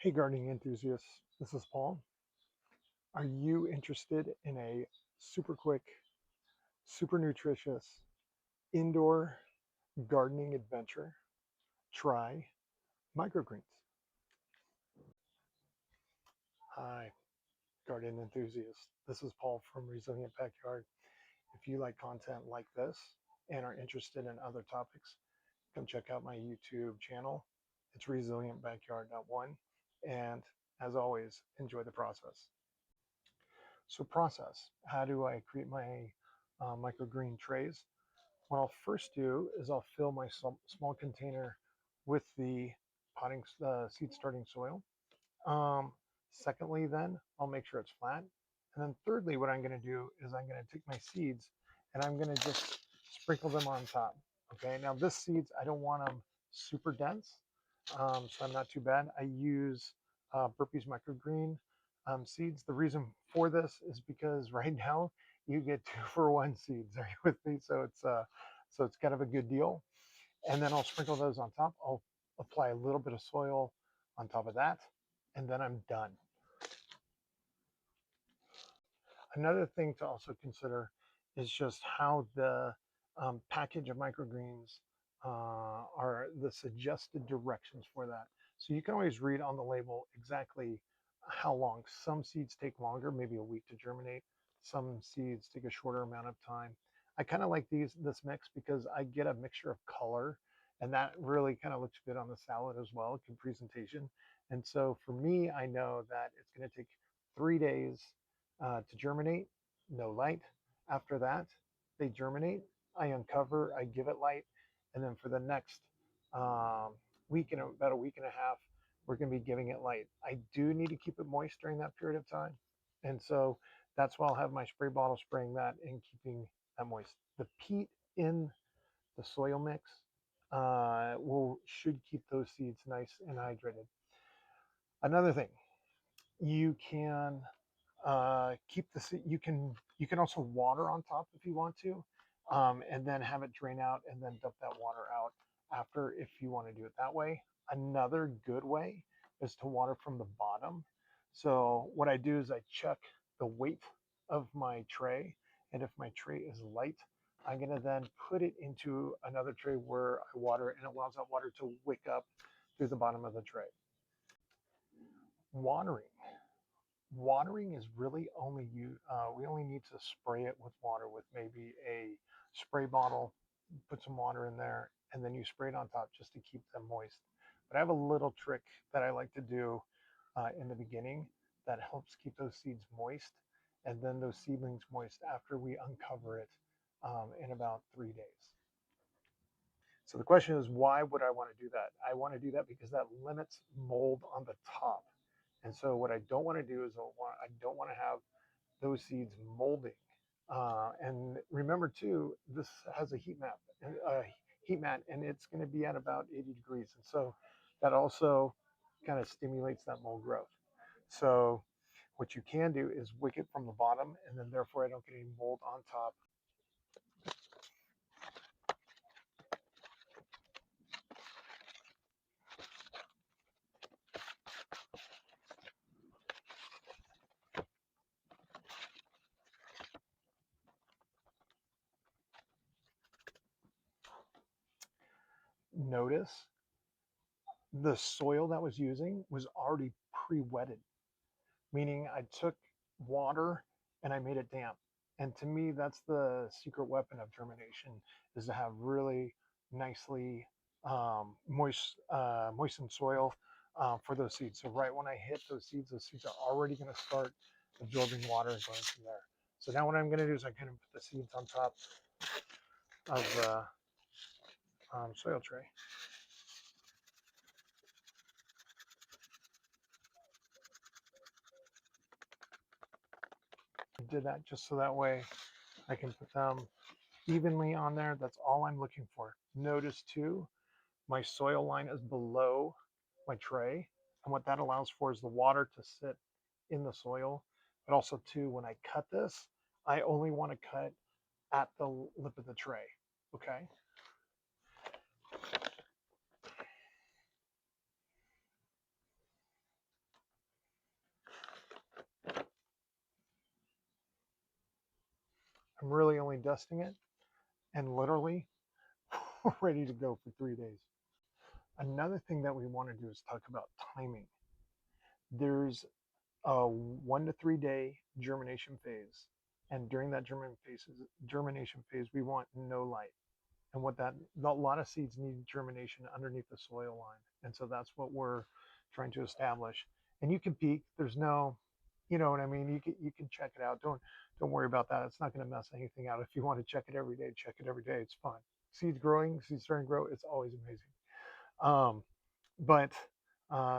Hey, gardening enthusiasts, this is Paul. Are you interested in a super quick, super nutritious indoor gardening adventure? Try microgreens. Hi, garden enthusiasts. This is Paul from Resilient Backyard. If you like content like this and are interested in other topics, come check out my YouTube channel. It's Resilient Backyard one. And as always, enjoy the process. So process, how do I create my microgreen trays? What I'll first do is I'll fill my small container with the seed starting soil. Um, Secondly, then I'll make sure it's flat. And then thirdly, what I'm going to do is I'm going to take my seeds and I'm going to just sprinkle them on top. Okay, now this seeds, I don't want them super dense, so I'm not too bad. I use Burpee's microgreen seeds. The reason for this is because right now you get 2 for 1 seeds. Are you with me? So it's kind of a good deal. And then I'll sprinkle those on top. I'll apply a little bit of soil on top of that, and then I'm done. Another thing to also consider is just how the package of microgreens are the suggested directions for that. So you can always read on the label exactly how long. Some seeds take longer, maybe a week to germinate. Some seeds take a shorter amount of time. I kind of like this mix because I get a mixture of color, and that really kind of looks good on the salad as well, good presentation. And so for me, I know that it's going to take 3 days to germinate, no light. After that, they germinate. I uncover, I give it light, and then for the next week and about a week and a half, we're going to be giving it light. I do need to keep it moist during that period of time, and so that's why I'll have my spray bottle spraying that and keeping that moist. The peat in the soil mix will should keep those seeds nice and hydrated. Another thing, you can keep the you can also water on top if you want to, and then have it drain out and then dump that water out after if you want to do it that way. Another good way is to water from the bottom. So what I do is I check the weight of my tray, and if my tray is light, I'm going to then put it into another tray where I water and it allows that water to wick up through the bottom of the tray. Watering watering is really only you we only need to spray it with water with maybe a spray bottle, put some water in there, and then you spray it on top just to keep them moist. But I have a little trick that I like to do in the beginning that helps keep those seeds moist and then those seedlings moist after we uncover it in about 3 days. So the question is, why would I want to do that? I want to do that because that limits mold on the top. And so what I don't want to do is I don't want to have those seeds molding. And remember too, this has a heat mat, and it's going to be at about 80 degrees. And so that also kind of stimulates that mold growth. So what you can do is wick it from the bottom, and then therefore I don't get any mold on top. Notice the soil that was using was already pre-wetted, meaning I took water and I made it damp. And to me, that's the secret weapon of germination, is to have really nicely moistened soil for those seeds. So right when I hit those seeds are already going to start absorbing water and going from there. So now what I'm going to do is I'm going to put the seeds on top of the soil tray. I did that just so that way I can put them evenly on there. That's all I'm looking for. Notice too, my soil line is below my tray. And what that allows for is the water to sit in the soil. But also too, when I cut this, I only want to cut at the lip of the tray. Okay. I'm really only dusting it, and literally ready to go for 3 days. Another thing that we want to do is talk about timing. There's a 1 to 3 day germination phase, and during that germination phase, we want no light. And what that a lot of seeds need germination underneath the soil line, and so that's what we're trying to establish. And you can peek. There's no, you know what I mean. You can check it out. Don't worry about that. It's not going to mess anything out. If you want to check it every day, check it every day. It's fun. Seeds growing, seeds starting to grow. It's always amazing. Um, but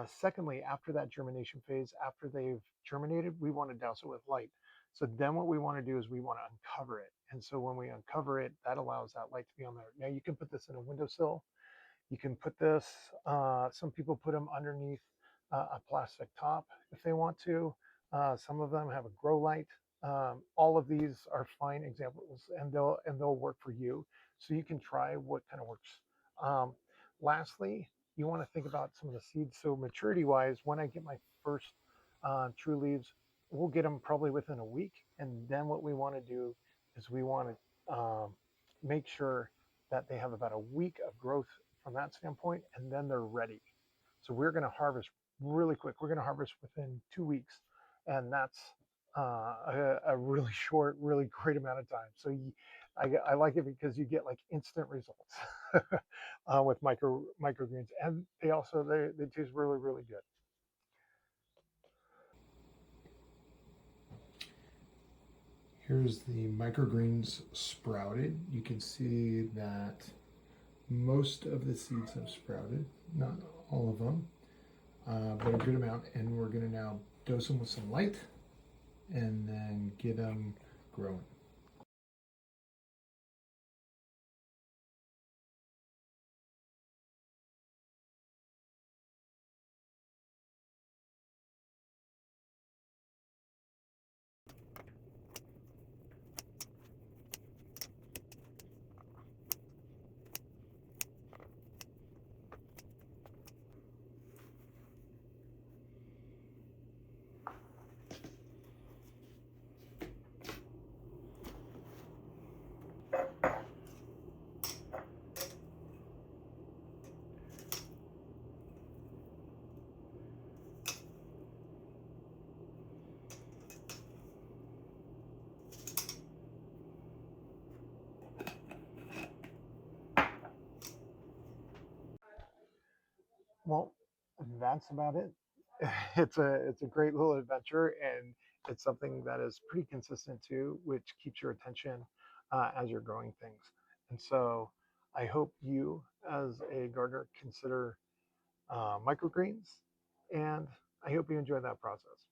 secondly, after that germination phase, after they've germinated, we want to douse it with light. So then what we want to do is we want to uncover it. And so when we uncover it, that allows that light to be on there. Now you can put this in a windowsill. You can put this, some people put them underneath a plastic top if they want to. Some of them have a grow light. All of these are fine examples, and they'll work for you. So you can try what kind of works. Um, Lastly, you want to think about some of the seeds. So maturity wise, when I get my first true leaves, we'll get them probably within a week. And then what we want to do is we want to make sure that they have about a week of growth from that standpoint, and then they're ready. So we're going to harvest really quick. We're going to harvest within 2 weeks, and that's a really short, really great amount of time. So I like it because you get like instant results with microgreens, and they taste really really good. Here's the microgreens sprouted. You can see that most of the seeds have sprouted, not all of them, but a good amount. And we're going to now dose them with some light and then get them growing. Well, that's about it. It's a great little adventure, and it's something that is pretty consistent too, which keeps your attention as you're growing things. And so, I hope you, as a gardener, consider microgreens, and I hope you enjoy that process.